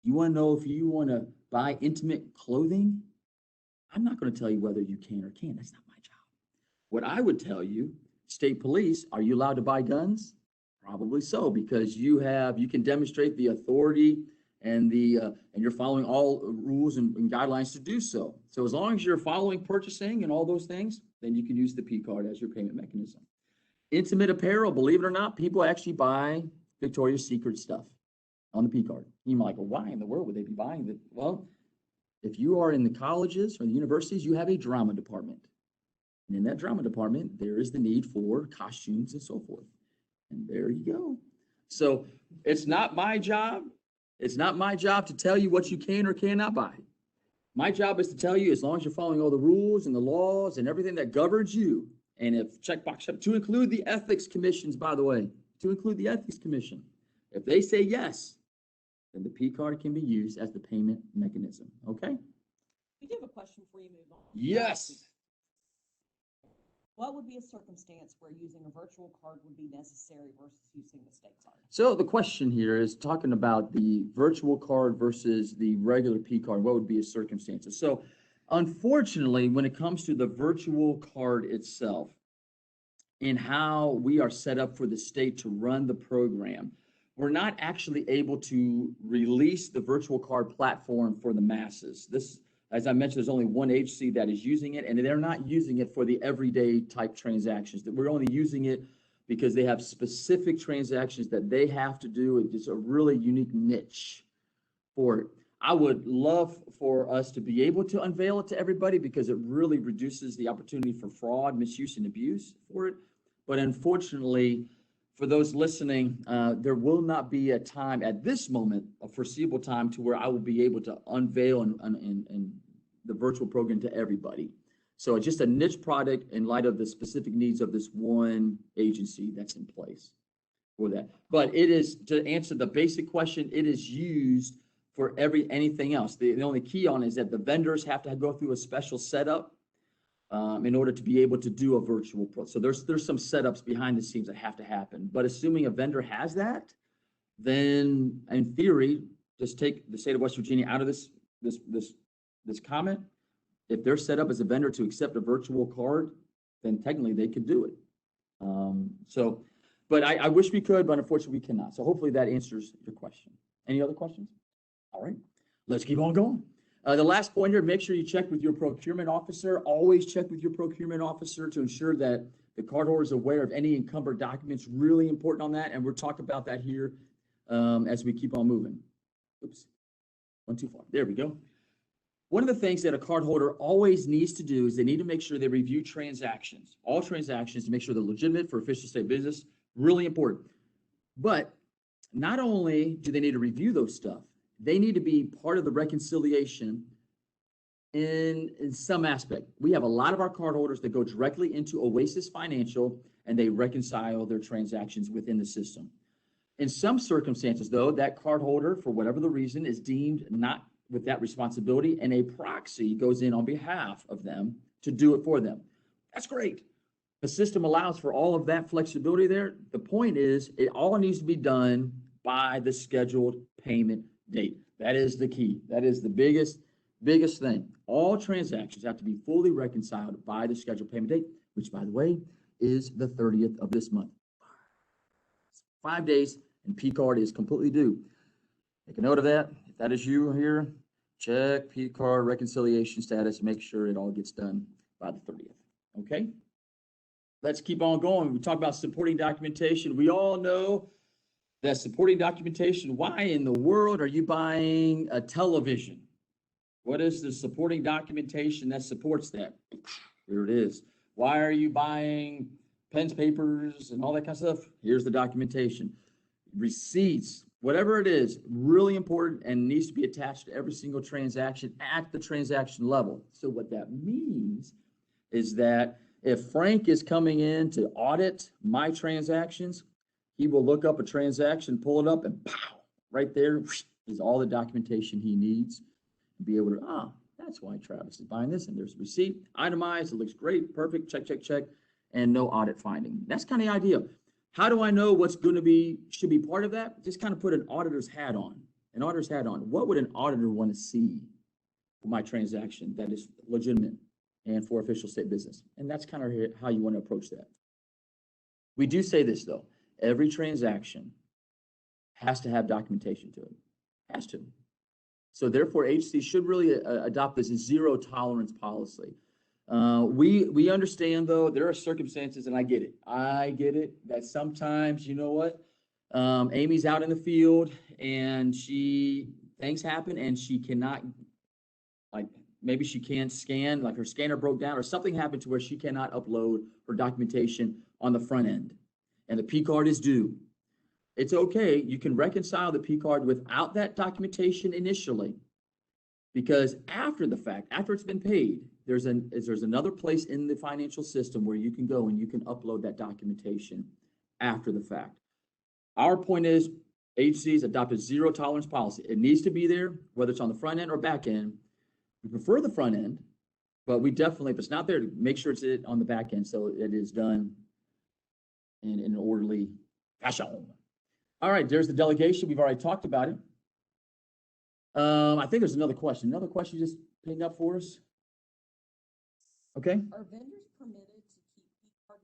You want to know if you want to buy intimate clothing? I'm not going to tell you whether you can or can't. That's not my job. What I would tell you, state police, are you allowed to buy guns? Probably so, because you can demonstrate the authority and you're following all rules and guidelines to do so. So as long as you're following purchasing and all those things, then you can use the P card as your payment mechanism. Intimate apparel, believe it or not, people actually buy Victoria's Secret stuff on the P card. You're like, well, why in the world would they be buying that? Well, if you are in the colleges or the universities, you have a drama department. And in that drama department, there is the need for costumes and so forth. And there you go. So it's not my job. It's not my job to tell you what you can or cannot buy. My job is to tell you, as long as you're following all the rules and the laws and everything that governs you, and if checkbox, to include the ethics commissions, by the way, to include the ethics commission, if they say yes, then the P card can be used as the payment mechanism. Okay? We do have a question before you move on. Yes. What would be a circumstance where using a virtual card would be necessary versus using the state card? So the question here is talking about the virtual card versus the regular P card. What would be a circumstances? So unfortunately, when it comes to the virtual card itself and how we are set up for the state to run the program, we're not actually able to release the virtual card platform for the masses. This, as I mentioned, there's only one agency that is using it, and they're not using it for the everyday type transactions. That we're only using it because they have specific transactions that they have to do. It's a really unique niche for it. I would love for us to be able to unveil it to everybody because it really reduces the opportunity for fraud, misuse, and abuse for it. But unfortunately, for those listening, there will not be a time at this moment, a foreseeable time, to where I will be able to unveil and the virtual program to everybody. So it's just a niche product in light of the specific needs of this one agency that's in place for that. But it is, to answer the basic question, it is used for anything else. The only key on is that the vendors have to go through a special setup in order to be able to do a virtual pro. So there's some setups behind the scenes that have to happen. But assuming a vendor has that, then in theory, just take the state of West Virginia out of this comment. If they're set up as a vendor to accept a virtual card, then technically they could do it. But I wish we could, but unfortunately we cannot. So hopefully that answers your question. Any other questions? All right, let's keep on going. The last point here, make sure you check with your procurement officer. Always check with your procurement officer to ensure that the cardholder is aware of any encumbered documents. Really important on that, and we'll talk about that here as we keep on moving. Oops, went too far. There we go. One of the things that a cardholder always needs to do is they need to make sure they review transactions, all transactions, to make sure they're legitimate for official state business. Really important. But not only do they need to review those stuff, they need to be part of the reconciliation in some aspect. We have a lot of our cardholders that go directly into Oasis Financial and they reconcile their transactions within the system. In some circumstances, though, that cardholder, for whatever the reason, is deemed not with that responsibility, and a proxy goes in on behalf of them to do it for them. That's great. The system allows for all of that flexibility there. The point is, it all needs to be done by the scheduled payment date. That is the key. That is the biggest thing. All transactions have to be fully reconciled by the scheduled payment date, which, by the way, is the 30th of this month. 5 days, and P-card is completely due. Make a note of that. If that is you here, check P-card reconciliation status, make sure it all gets done by the 30th. Okay? Let's keep on going. We talk about supporting documentation. We all know that supporting documentation. Why in the world are you buying a television? What is the supporting documentation that supports that? Here it is. Why are you buying pens, papers, and all that kind of stuff? Here's the documentation. Receipts, whatever it is, really important and needs to be attached to every single transaction at the transaction level. So what that means is that if Frank is coming in to audit my transactions, he will look up a transaction, pull it up, and pow, right there is all the documentation he needs to be able to, that's why Travis is buying this, and there's a receipt, itemized, it looks great, perfect, check, check, check, and no audit finding. That's kind of the idea. How do I know what's going to be, should be part of that? Just kind of put an auditor's hat on. An auditor's hat on. What would an auditor want to see for my transaction that is legitimate and for official state business? And that's kind of how you want to approach that. We do say this, though. Every transaction has to have documentation to it. Has to. So therefore, agencies should really adopt this zero tolerance policy. We understand, though, there are circumstances, and I get it, that sometimes, you know what, Amy's out in the field and things happen and she cannot, like, maybe she can't scan, like her scanner broke down or something happened to where she cannot upload her documentation on the front end and the P card is due. It's okay. You can reconcile the P card without that documentation initially, because after the fact, after it's been paid, there's another place in the financial system where you can go and you can upload that documentation after the fact. Our point is agencies adopt a zero tolerance policy. It needs to be there, whether it's on the front end or back end. We prefer the front end, but we definitely, if it's not there, make sure it's on the back end so it is done in an orderly fashion. All right, there's the delegation. We've already talked about it. I think there's another question. Another question just ping up for us. Okay. Are vendors permitted to keep P-card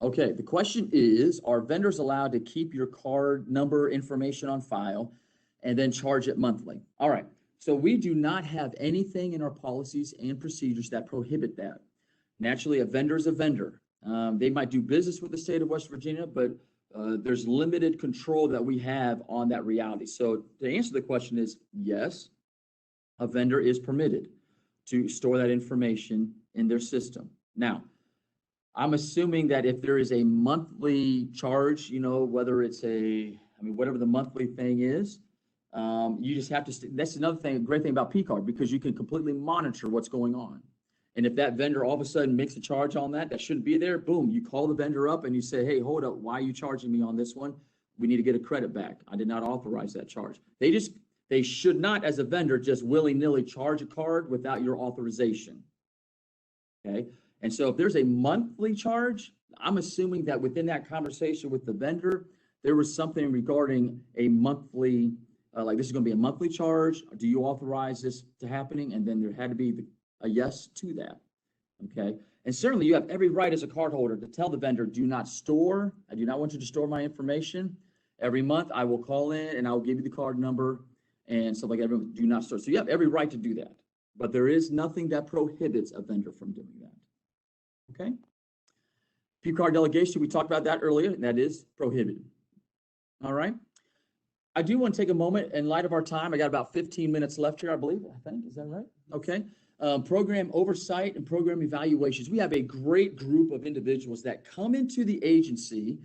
numbers? Okay, the question is, are vendors allowed to keep your card number information on file and then charge it monthly? All right, so we do not have anything in our policies and procedures that prohibit that. Naturally, a vendor is a vendor. They might do business with the state of West Virginia, but there's limited control that we have on that reality. So to answer the question is, yes, a vendor is permitted to store that information in their system. Now, I'm assuming that if there is a monthly charge, you know, whether it's whatever the monthly thing is, you just have to, that's another thing, great thing about P-card, because you can completely monitor what's going on. And if that vendor all of a sudden makes a charge on that shouldn't be there, boom, you call the vendor up and you say, hey, hold up, why are you charging me on this one? We need to get a credit back. I did not authorize that charge. They should not, as a vendor, just willy-nilly charge a card without your authorization. Okay, and so if there's a monthly charge, I'm assuming that within that conversation with the vendor, there was something regarding a monthly, like this is going to be a monthly charge. Do you authorize this to happening? And then there had to be a yes to that. okay? And certainly you have every right as a cardholder to tell the vendor, I do not want you to store my information. Every month I will call in and I'll give you the card number and stuff like that. Do not store. So you have every right to do that, but there is nothing that prohibits a vendor from doing that, okay? P card delegation, we talked about that earlier, and that is prohibited. All right. I do want to take a moment in light of our time. I got about 15 minutes left here, I believe. Is that right? Okay. Program oversight and program evaluations. We have a great group of individuals that come into the agency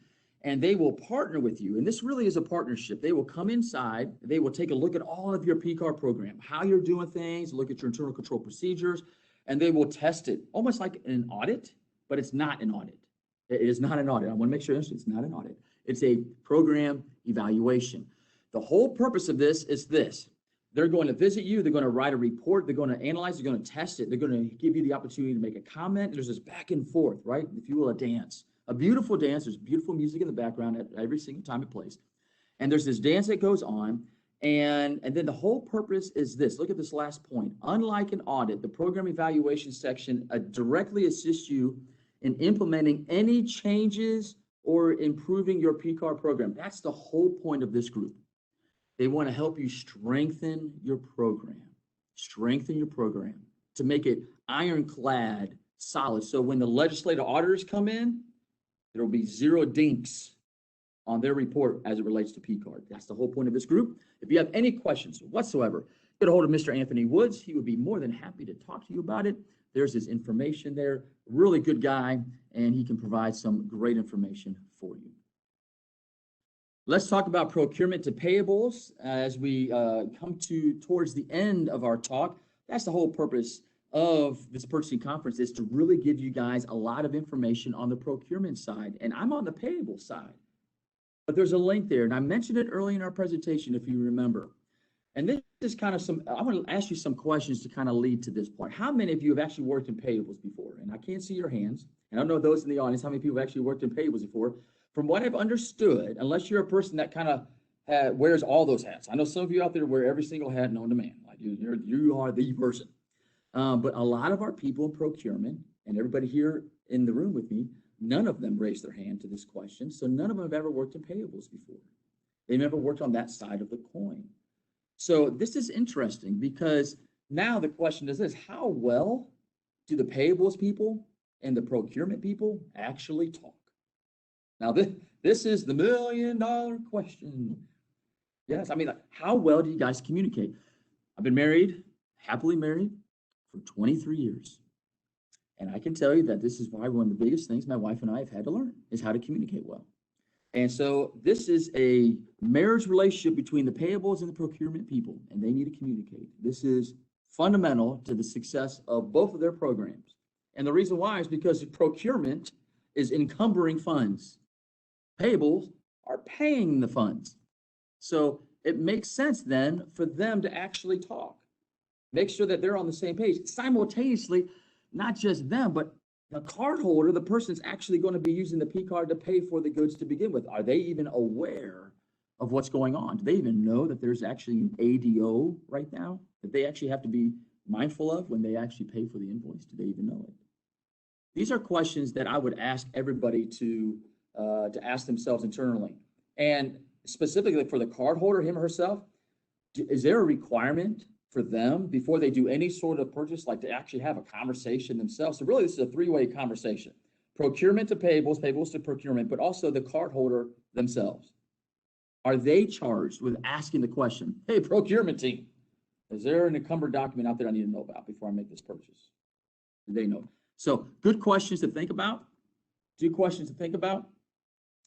and they will partner with you. And this really is a partnership. They will come inside, they will take a look at all of your P card program, how you're doing things, look at your internal control procedures, and they will test it almost like an audit, but it's not an audit. It is not an audit. I want to make sure it's not an audit. It's a program evaluation. The whole purpose of this is this. They're going to visit you. They're going to write a report. They're going to analyze. They're going to test it. They're going to give you the opportunity to make a comment. There's this back and forth, right? If you will, a dance, a beautiful dance. There's beautiful music in the background at every single time it plays. And there's this dance that goes on. And then the whole purpose is this. Look at this last point. Unlike an audit, the program evaluation section directly assists you in implementing any changes or improving your P card program. That's the whole point of this group. They want to help you strengthen your program to make it ironclad, solid. So when the legislative auditors come in, there will be zero dinks on their report as it relates to P card. That's the whole point of this group. If you have any questions whatsoever, get a hold of Mr. Anthony Woods. He would be more than happy to talk to you about it. There's his information there. Really good guy, and he can provide some great information for you. Let's talk about procurement to payables as we come towards the end of our talk. That's the whole purpose of this purchasing conference, is to really give you guys a lot of information on the procurement side. And I'm on the payable side, but there's a link there. And I mentioned it early in our presentation, if you remember. And this is kind of I want to ask you some questions to kind of lead to this point. How many of you have actually worked in payables before? And I can't see your hands. And I don't know those in the audience, how many people have actually worked in payables before. From what I've understood, unless you're a person that kind of wears all those hats. I know some of you out there wear every single hat known to man. Like you are the person. But a lot of our people in procurement, and everybody here in the room with me, none of them raised their hand to this question. So none of them have ever worked in payables before. They've never worked on that side of the coin. So this is interesting because now the question is this: how well do the payables people and the procurement people actually talk? Now this is the $1 million question. Yes, I mean, how well do you guys communicate? I've been married, happily married, for 23 years. And I can tell you that this is why one of the biggest things my wife and I have had to learn is how to communicate well. And so this is a marriage relationship between the payables and the procurement people, and they need to communicate. This is fundamental to the success of both of their programs. And the reason why is because procurement is encumbering funds. Payables are paying the funds. So it makes sense then for them to actually talk. Make sure that they're on the same page. Simultaneously, not just them, but the cardholder, the person's actually going to be using the P card to pay for the goods to begin with. Are they even aware of what's going on? Do they even know that there's actually an ADO right now that they actually have to be mindful of when they actually pay for the invoice? Do they even know it? These are questions that I would ask everybody to ask themselves internally. And specifically for the cardholder, him or herself, is there a requirement for them before they do any sort of purchase, like to actually have a conversation themselves? So really, this is a three-way conversation: procurement to payables, payables to procurement, but also the cardholder themselves. Are they charged with asking the question, hey, procurement team, is there an encumbered document out there I need to know about before I make this purchase? Do they know? So good questions to think about. Good questions to think about.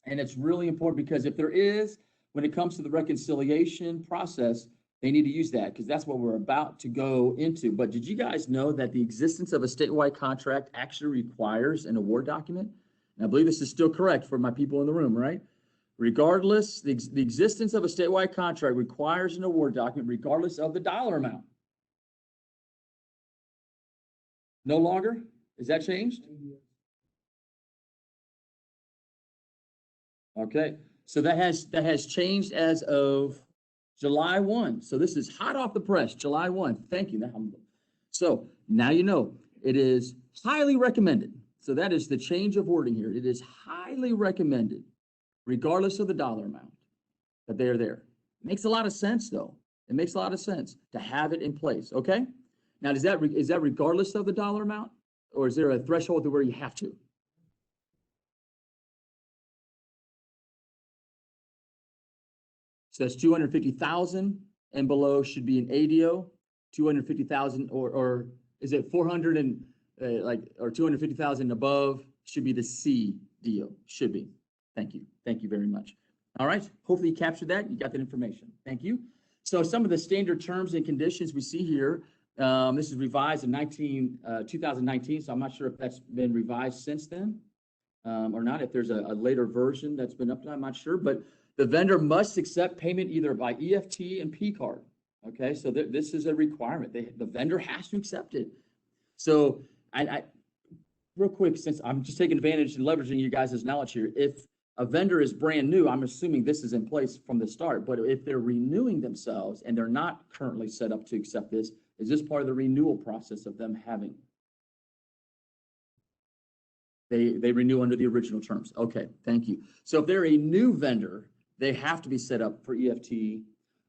And it's really important because if there is, when it comes to the reconciliation process, they need to use that because that's what we're about to go into. But did you guys know that the existence of a statewide contract actually requires an award document? And I believe this is still correct for my people in the room, right? Regardless, the existence of a statewide contract requires an award document regardless of the dollar amount. No longer? Is that changed? Okay, so that has changed as of July 1. So this is hot off the press, July 1. Thank you. So now you know it is highly recommended. So that is the change of wording here. It is highly recommended, regardless of the dollar amount, that they are there. It makes a lot of sense, though. It makes a lot of sense to have it in place, okay? Now, is that regardless of the dollar amount, or is there a threshold to where you have to? So that's 250,000 and below should be an ADO, 250,000 or is it 400 and or 250,000 above should be the CDO, should be. Thank you. Thank you very much. All right. Hopefully you captured that. You got that information. Thank you. So some of the standard terms and conditions we see here, this is revised in 2019. So I'm not sure if that's been revised since then or not. If there's a later version that's been up to, I'm not sure, but the vendor must accept payment either by EFT and P card. Okay, so this is a requirement. The vendor has to accept it. So I real quick, since I'm just taking advantage and leveraging you guys' knowledge here, if a vendor is brand new, I'm assuming this is in place from the start, but if they're renewing themselves and they're not currently set up to accept this, is this part of the renewal process of them having? They renew under the original terms. Okay, thank you. So if they're a new vendor, they have to be set up for EFT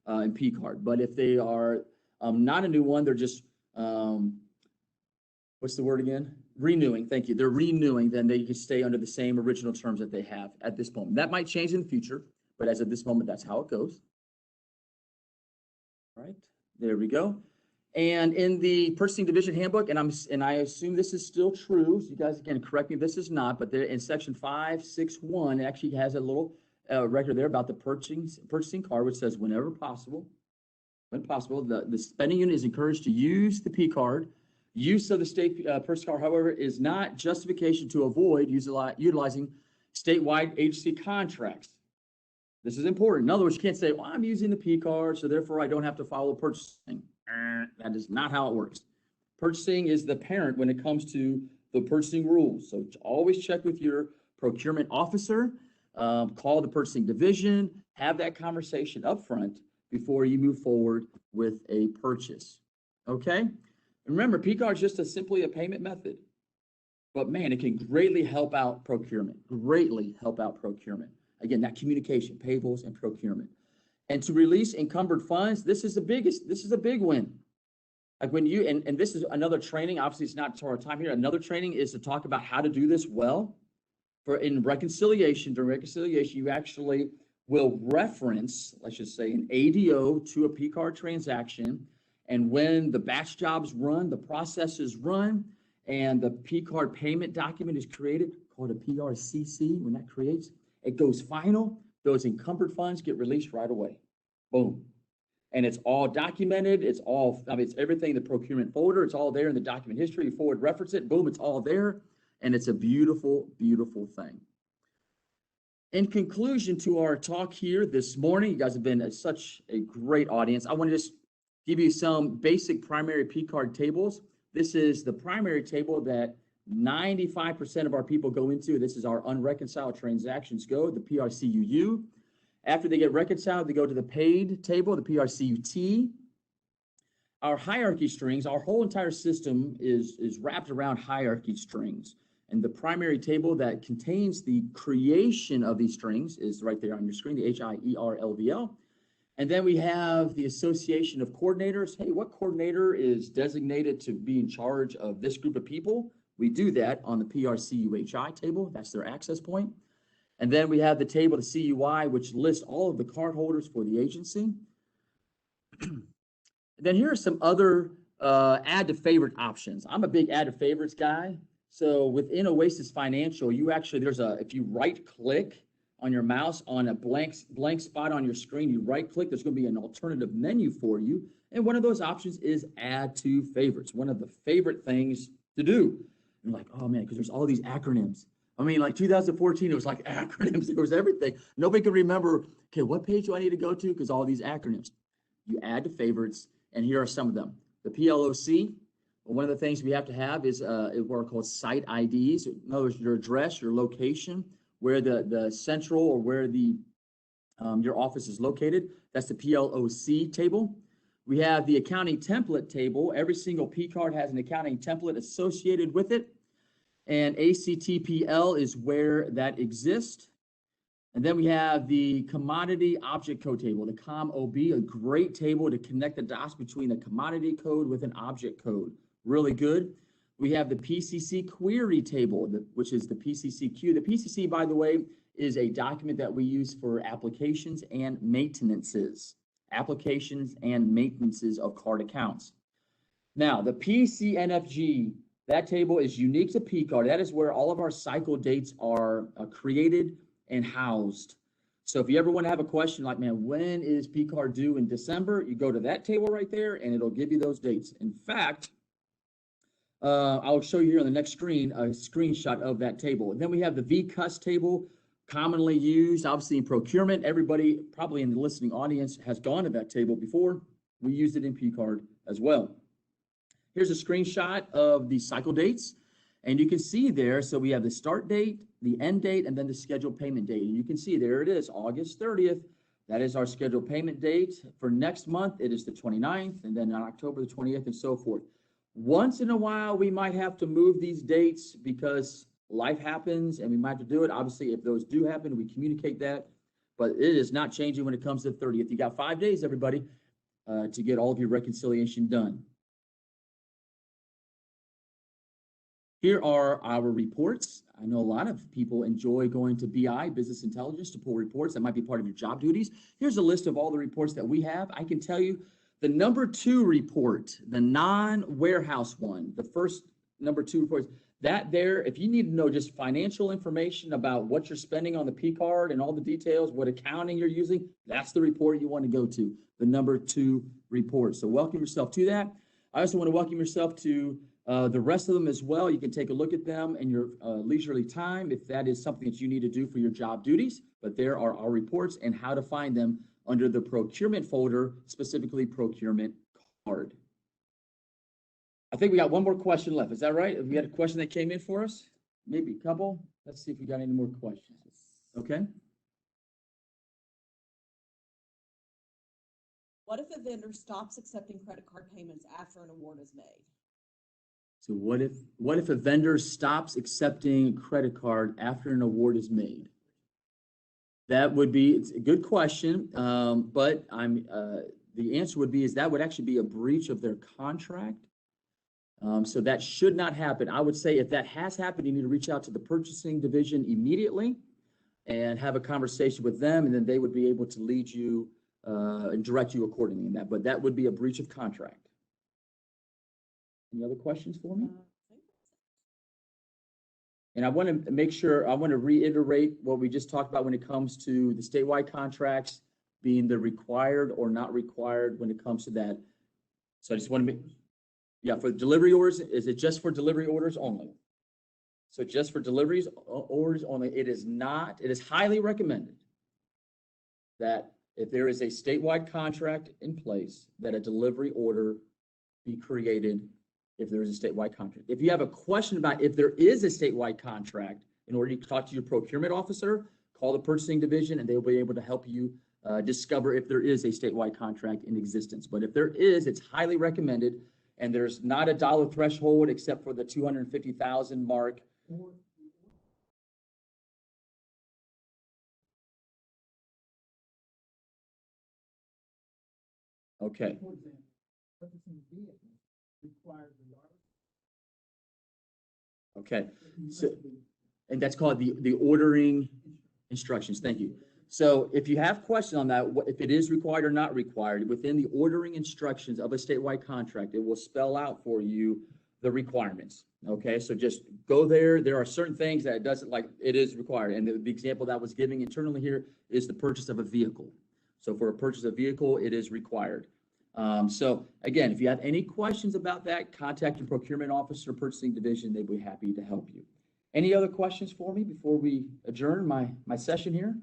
and P card. But if they are not a new one, they're just, what's the word again? Renewing, thank you. They're renewing, then they can stay under the same original terms that they have at this moment. That might change in the future, but as of this moment, that's how it goes. All right, there we go. And in the purchasing division handbook, and I assume this is still true, so you guys again correct me if this is not, but there in section 561, it actually has a little record there about the purchasing card, which says whenever possible, when possible, the spending unit is encouraged to use the P card. Use of the state purchase card, however, is not justification to avoid utilizing statewide agency contracts. This is important. In other words, you can't say, well, I'm using the P card, so therefore I don't have to follow purchasing. That is not how it works. Purchasing is the parent when it comes to the purchasing rules. So always check with your procurement officer, call the purchasing division, have that conversation up front before you move forward with a purchase. Okay? And remember, P card is just simply a payment method. But man, it can greatly help out procurement, greatly help out procurement. Again, that communication, payables and procurement. And to release encumbered funds, this is a big win. Like when you, and this is another training, obviously it's not our time here. Another training is to talk about how to do this well. In reconciliation, during reconciliation, you actually will reference, let's just say, an ADO to a P card transaction. And when the batch jobs run, the processes run, and the P card payment document is created, called a PRCC, when that creates, it goes final, those encumbered funds get released right away. Boom. And it's all documented. It's all, I mean, it's everything in the procurement folder. It's all there in the document history. You forward reference it, boom, it's all there. And it's a beautiful, beautiful thing. In conclusion to our talk here this morning, you guys have been such a great audience. I want to just give you some basic primary P card tables. This is the primary table that 95% of our people go into. This is our unreconciled transactions go, the PRCUU. After they get reconciled, they go to the paid table, the PRCUT. Our hierarchy strings, our whole entire system is wrapped around hierarchy strings. And the primary table that contains the creation of these strings is right there on your screen, the HIERLVL. And then we have the association of coordinators. Hey, what coordinator is designated to be in charge of this group of people? We do that on the PRCUHI table. That's their access point. And then we have the table, the CUI, which lists all of the card holders for the agency. And then here are some other add to favorite options. I'm a big add to favorites guy. So within Oasis Financial, you actually, if you right click on your mouse on a blank spot on your screen, you right click, there's going to be an alternative menu for you. And one of those options is add to favorites, one of the favorite things to do. And like, oh man, because there's all these acronyms. I mean, like 2014, it was like acronyms, there was everything. Nobody could remember, okay, what page do I need to go to? Because all these acronyms. You add to favorites, and here are some of them. The PLOC, one of the things we have to have is what are called site IDs. In other words, your address, your location, where the central or where the your office is located. That's the PLOC table. We have the accounting template table. Every single P card has an accounting template associated with it. and ACTPL is where that exists. And then we have the commodity object code table, the COM-OB, a great table to connect the dots between a commodity code with an object code. Really good. We have the PCC query table, which is the PCCQ. The PCC, by the way, is a document that we use for applications and maintenances. Applications and maintenances of card accounts. Now, the PCNFG, that table is unique to P-Card. That is where all of our cycle dates are created and housed. So if you ever want to have a question like, man, when is P-Card due in December? You go to that table right there and it'll give you those dates. In fact, I'll show you here on the next screen a screenshot of that table. And then we have the VCUS table, commonly used, obviously in procurement. Everybody probably in the listening audience has gone to that table before. We use it in P-Card as well. Here's a screenshot of the cycle dates. And you can see there, so we have the start date, the end date, and then the scheduled payment date. And you can see there it is, August 30th. That is our scheduled payment date. For next month, it is the 29th, and then on October the 20th, and so forth. Once in a while, we might have to move these dates because life happens and we might have to do it. Obviously, if those do happen, we communicate that, but it is not changing when it comes to the 30th. You got 5 days, everybody, to get all of your reconciliation done. Here are our reports. I know a lot of people enjoy going to BI, business intelligence, to pull reports. That might be part of your job duties. Here's a list of all the reports that we have. I can tell you the number 2 report, the non-warehouse one, the first number 2 reports, that there, if you need to know just financial information about what you're spending on the P-Card and all the details, what accounting you're using, that's the report you want to go to, the number 2 report. So welcome yourself to that. I also want to welcome yourself to the rest of them as well. You can take a look at them in your leisurely time if that is something that you need to do for your job duties. But there are our reports and how to find them under the procurement folder, specifically procurement card. I think we got one more question left. Is that right? We had a question that came in for us? Maybe a couple. Let's see if we got any more questions. Okay. What if a vendor stops accepting credit card payments after an award is made? So what if a vendor stops accepting a credit card after an award is made? That would be, it's a good question, but the answer would be is that would actually be a breach of their contract. So that should not happen. I would say if that has happened, you need to reach out to the purchasing division immediately and have a conversation with them, and then they would be able to lead you and direct you accordingly in that. But that would be a breach of contract. Any other questions for me? And I want to make sure, I want to reiterate what we just talked about when it comes to the statewide contracts being the required or not required when it comes to that. So I just want to make, yeah, for delivery orders, is it just for delivery orders only? So just for deliveries orders only, it is not, it is highly recommended that if there is a statewide contract in place, that a delivery order be created if there is a statewide contract. If you have a question about if there is a statewide contract, in order to talk to your procurement officer, call the purchasing division and they'll be able to help you discover if there is a statewide contract in existence. But if there is, it's highly recommended, and there's not a dollar threshold except for the 250,000 mark. Okay. Okay, so, and that's called the ordering instructions. Thank you. So if you have questions on that, if it is required or not required, within the ordering instructions of a statewide contract, it will spell out for you the requirements. Okay, so just go there. There are certain things that it doesn't, like it is required. And the example that I was giving internally here is the purchase of a vehicle. So for a purchase of a vehicle, it is required. So again, if you have any questions about that, contact your procurement officer, purchasing division. They'd be happy to help you. Any other questions for me before we adjourn my session here?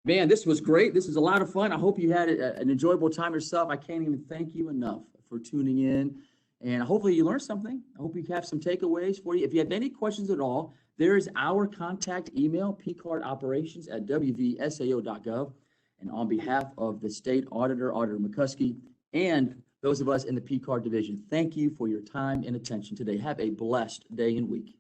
Man, this was great. This was a lot of fun. I hope you had an enjoyable time yourself. I can't even thank you enough for tuning in, and hopefully you learned something. I hope you have some takeaways for you. If you have any questions at all, there is our contact email, pcardoperations@wvsao.gov. And on behalf of the state auditor, Auditor McCuskey, and those of us in the P card division, thank you for your time and attention today. Have a blessed day and week.